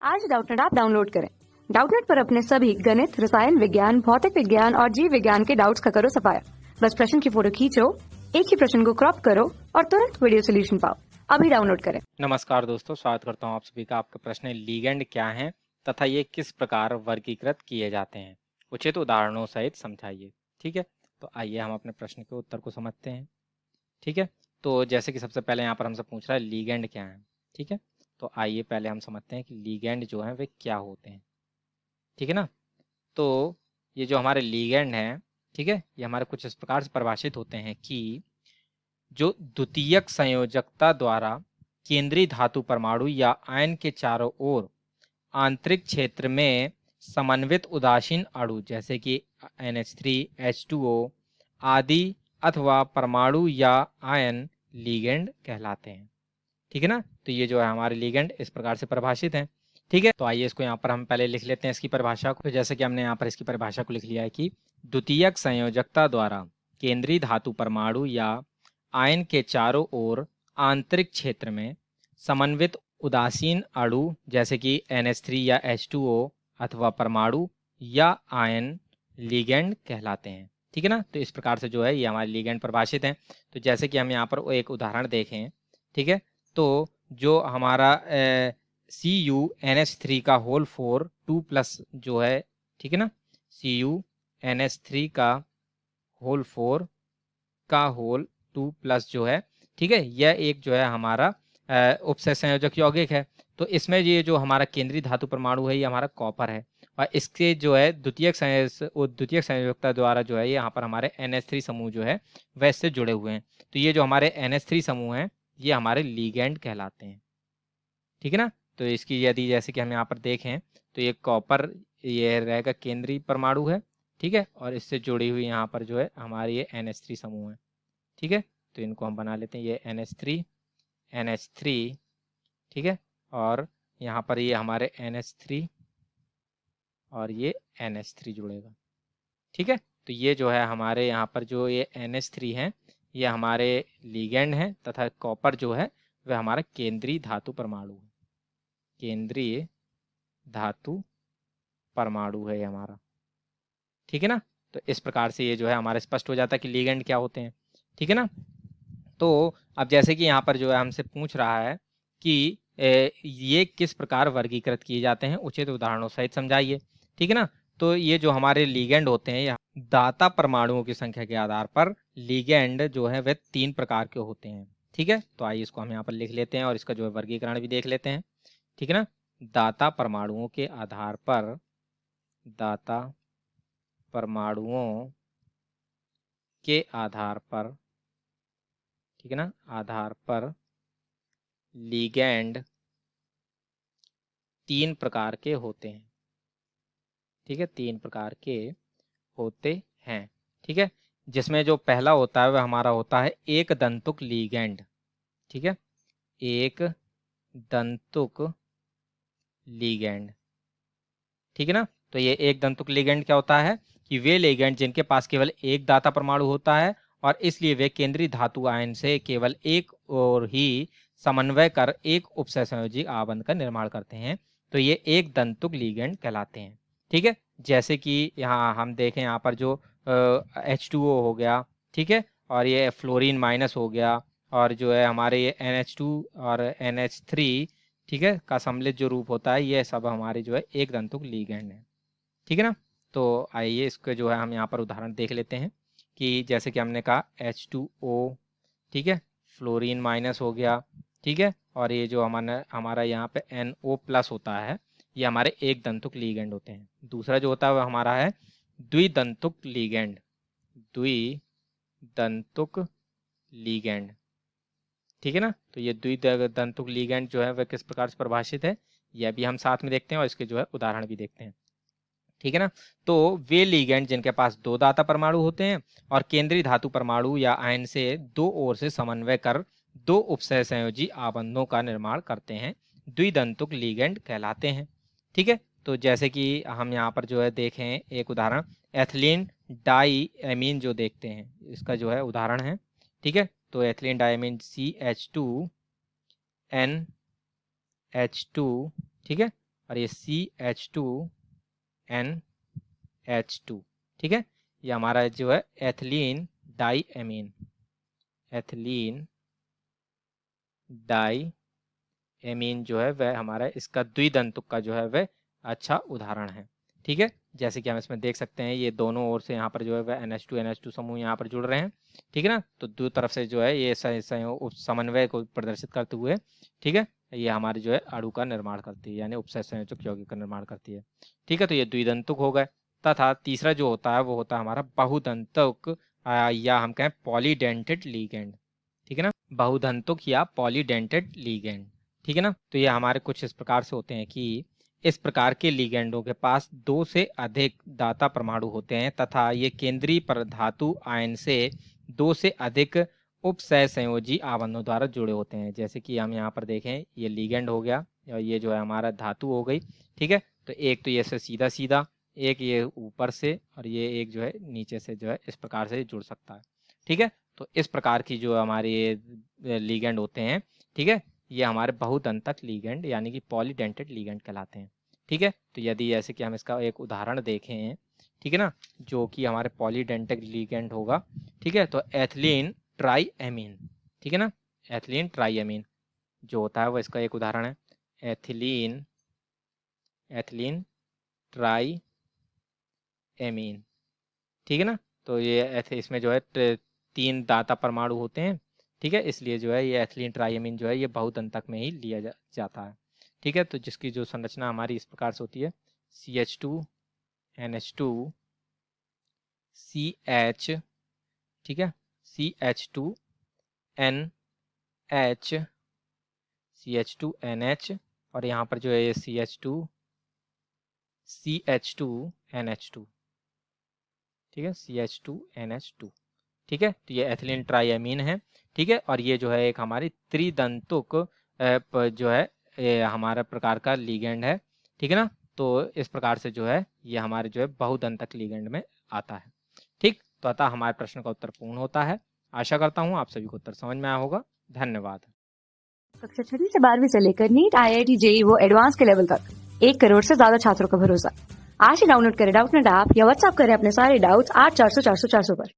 आज Doubtnut app download करें। Doubtnut पर अपने सभी गणित, रसायन विज्ञान, भौतिक विज्ञान और जीव विज्ञान के डाउट्स का करो सफाया। बस प्रश्न की फोटो खींचो, एक ही प्रश्न को क्रॉप करो और तुरंत वीडियो सोल्यूशन पाओ। अभी डाउनलोड करें। नमस्कार दोस्तों, स्वागत करता हूं आप सभी का। आपका प्रश्न है लीगेंड क्या है तथा ये किस प्रकार वर्गीकृत किए जाते हैं, उचित उदाहरणों सहित समझाइए। ठीक है, तो आइए हम अपने प्रश्न के उत्तर को समझते हैं। ठीक है, तो जैसे कि सबसे पहले यहाँ पर हमसे पूछ रहा है लीगेंड क्या है। ठीक है, तो आइए पहले हम समझते हैं कि लीगेंड जो है वे क्या होते हैं। ठीक है ना, तो ये जो हमारे लीगेंड हैं, ठीक है, ये हमारे कुछ इस प्रकार से परिभाषित होते हैं कि जो द्वितीयक संयोजकता द्वारा केंद्रीय धातु परमाणु या आयन के चारों ओर आंतरिक क्षेत्र में समन्वित उदासीन अणु जैसे कि NH3, H2O आदि अथवा परमाणु या आयन लीगेंड कहलाते हैं। ठीक है ना, तो ये जो है हमारे लीगेंड इस प्रकार से परिभाषित हैं। ठीक है, तो आइए इसको यहाँ पर हम पहले लिख लेते हैं इसकी परिभाषा को। जैसे कि हमने यहाँ पर इसकी परिभाषा को लिख लिया है कि द्वितीयक संयोजकता द्वारा केंद्रीय धातु परमाणु या आयन के चारों ओर आंतरिक क्षेत्र में समन्वित उदासीन अणु जैसे कि NH3 या H2O अथवा परमाणु या आयन लीगेंड कहलाते हैं। ठीक है ना, तो इस प्रकार से जो है ये हमारे लीगेंड परिभाषित हैं। तो जैसे कि हम यहाँ पर एक उदाहरण देखें, ठीक है, तो जो हमारा CuNH3 का होल 4 2+ जो है, ठीक है ना, CuNH3 का होल 4 का होल 2+ जो है, ठीक है, यह एक जो है हमारा उपसय संयोजक यौगिक है। तो इसमें ये जो हमारा केंद्रीय धातु परमाणु है ये हमारा कॉपर है और इसके जो है द्वितीयक संयोजकता द्वारा जो है यहाँ पर हमारे NH3 समूह जो है वह इससे जुड़े हुए हैं। तो ये जो हमारे NH3 समूह हैं ये हमारे लीगेंड कहलाते हैं। ठीक है ना, तो इसकी यदि जैसे कि हम यहाँ पर देखें तो ये कॉपर ये रहेगा केंद्रीय परमाणु है। ठीक है, और इससे जुड़ी हुई यहाँ पर जो है हमारी ये NH3 समूह है। ठीक है, तो इनको हम बना लेते हैं ये NH3 ठीक है, और यहाँ पर ये हमारे NH3 और ये NH3 जुड़ेगा। ठीक है, तो ये जो है हमारे यहाँ पर जो ये NH3 हैं ये हमारे लीगेंड हैं तथा कॉपर जो है वह हमारा केंद्रीय धातु परमाणु है। केंद्रीय धातु परमाणु है ये हमारा। ठीक है ना, तो इस प्रकार से ये जो है हमारा स्पष्ट हो जाता है कि लीगेंड क्या होते हैं। ठीक है ना, तो अब जैसे कि यहाँ पर जो है हमसे पूछ रहा है कि ये किस प्रकार वर्गीकृत किए जाते हैं, उचित उदाहरणों सहित समझाइए। ठीक है ना, तो ये जो हमारे लीगेंड होते हैं दाता परमाणुओं की संख्या के आधार पर लीगेंड जो है वह 3 प्रकार के होते हैं। ठीक है, तो आइए इसको हम यहाँ पर लिख लेते हैं और इसका जो है वर्गीकरण भी देख लेते हैं। ठीक है ना, दाता परमाणुओं के आधार पर दाता परमाणुओं के आधार पर, ठीक है ना, आधार पर लीगेंड 3 प्रकार के होते हैं। ठीक है, 3 प्रकार के होते हैं। ठीक है, जिसमें जो पहला होता है वह हमारा होता है एक दंतुक लीगेंड। ठीक है, एक दंतुक लीगेंड। ठीक है ना, तो ये एक दंतुक लीगेंड क्या होता है कि वे लीगेंड जिनके पास केवल एक दाता परमाणु होता है और इसलिए वे केंद्रीय धातु आयन से केवल एक और ही समन्वय कर एक उपसहसंयोजी आबंध का निर्माण करते हैं। तो ये एक दंतुक लीगेंड कहलाते हैं। ठीक है, जैसे कि यहाँ हम देखें यहाँ पर जो H2O हो गया, ठीक है, और ये फ्लोरीन माइनस हो गया और जो है हमारे ये NH2 और NH3, ठीक है, का सम्मिलित जो रूप होता है ये सब हमारे जो है एक दंतुक लीगेंड है। ठीक है ना, तो आइए इसके जो है हम यहाँ पर उदाहरण देख लेते हैं कि जैसे कि हमने कहा H2O, ठीक है, फ्लोरीन माइनस हो गया, ठीक है, और ये जो हमारा यहाँ पे NO+ होता है ये हमारे एक दंतुक लीगेंड होते हैं। दूसरा जो होता है वह हमारा है द्विदंतुक लीगेंड। द्विदंतुक लीगेंड, ठीक है ना, तो ये द्विदंतुक लीगेंड जो है वह किस प्रकार से परिभाषित है यह भी हम साथ में देखते हैं और इसके जो है उदाहरण भी देखते हैं। ठीक है ना, तो वे लीगेंड जिनके पास 2 दाता परमाणु होते हैं और केंद्रीय धातु परमाणु या आयन से 2 ओर से समन्वय कर 2 उपसह संयोजी आबंधों का निर्माण करते हैं द्विदंतुक लीगेंड कहलाते हैं। ठीक है, तो जैसे कि हम यहाँ पर जो है देखें एक उदाहरण एथिलीन डाई एमीन जो देखते हैं इसका जो है उदाहरण है। ठीक है, तो एथिलीन डायमीन CH2NH2, ठीक है, और ये CH2NH2, ठीक है। ये हमारा जो है एथिलीन डाईएमीन, एथिलीन डाईएमीन जो है वह हमारा इसका द्विदंतुक का जो है वह अच्छा उदाहरण है, ठीक है। जैसे कि हम इसमें देख सकते हैं ये दोनों ओर से यहाँ पर जो है वह NH2 समूह यहाँ पर जुड़ रहे हैं, ठीक है ना। तो दो तरफ से जो है ये समन्वय को प्रदर्शित करते हुए, ठीक है, ये हमारे जो है अणु का निर्माण करती है, यानी उपसय संयोजक यौगिक का निर्माण करती है, ठीक है। तो ये द्विदंतुक हो गए। तथा तीसरा जो होता है वो होता है हमारा बहुदंतुक या हम कहें पॉलीडेंटेड लीगेंड, ठीक है ना, बहुदंतुक या पॉलीडेंटेड लीगेंड, ठीक है ना। तो ये हमारे कुछ इस प्रकार से होते हैं कि इस प्रकार के लीगेंडों के पास 2 से अधिक दाता परमाणु होते हैं तथा ये केंद्रीय पर धातु आयन से 2 से अधिक उपसह संयोजी आबंधों द्वारा जुड़े होते हैं। जैसे कि हम यहाँ पर देखें ये लीगेंड हो गया और ये जो है हमारा धातु हो गई, ठीक है। तो एक तो ये से सीधा सीधा, एक ये ऊपर से, और ये एक जो है नीचे से जो है इस प्रकार से जुड़ सकता है, ठीक है। तो इस प्रकार की जो हमारे लीगेंड होते हैं, ठीक है, ये हमारे बहुदंतक लीगेंड यानी कि पॉलीडेंटेड लीगेंड कहलाते हैं, ठीक है। तो यदि जैसे कि हम इसका एक उदाहरण देखें, ठीक है ना, जो कि हमारे पॉलीडेंटेड लीगेंड होगा, ठीक है, तो एथिलीन ट्राईएमीन, ठीक है ना, एथिलीन ट्राईएमीन जो होता है वो इसका एक उदाहरण है, एथिलीन ट्राईएमीन, ठीक है ना। तो ये इसमें जो है 3 दाता परमाणु होते हैं, ठीक है, इसलिए जो है ये एथिलीन ट्राईएमीन जो है ये बहुदंतक में ही लिया जाता है, ठीक है। तो जिसकी जो संरचना हमारी इस प्रकार से होती है CH2NH2 CH, ठीक है, CH2NH और यहाँ पर जो है ये CH2NH2, ठीक है, CH2NH2, ठीक है। तो ये एथिलीन ट्राईएमीन है, ठीक है। और ये जो है एक हमारी त्रिदंतुक जो है ये हमारा प्रकार का लीगेंड है, ठीक है ना। तो इस प्रकार से जो है ये हमारे जो है बहुदंतक लीगेंड में आता है, ठीक। तो अतः हमारे प्रश्न का उत्तर पूर्ण होता है। आशा करता हूँ आप सभी को उत्तर समझ में आया होगा। धन्यवाद। कक्षा 6 से 12वीं से लेकर नीट, IIT, JEE वो एडवांस के लेवल तक 1 करोड़ से ज्यादा छात्रों का भरोसा। आज ही डाउनलोड करें डाउटनेट ऐप या व्हाट्सएप करें अपने सारे डाउट्स 8400 400 400 पर।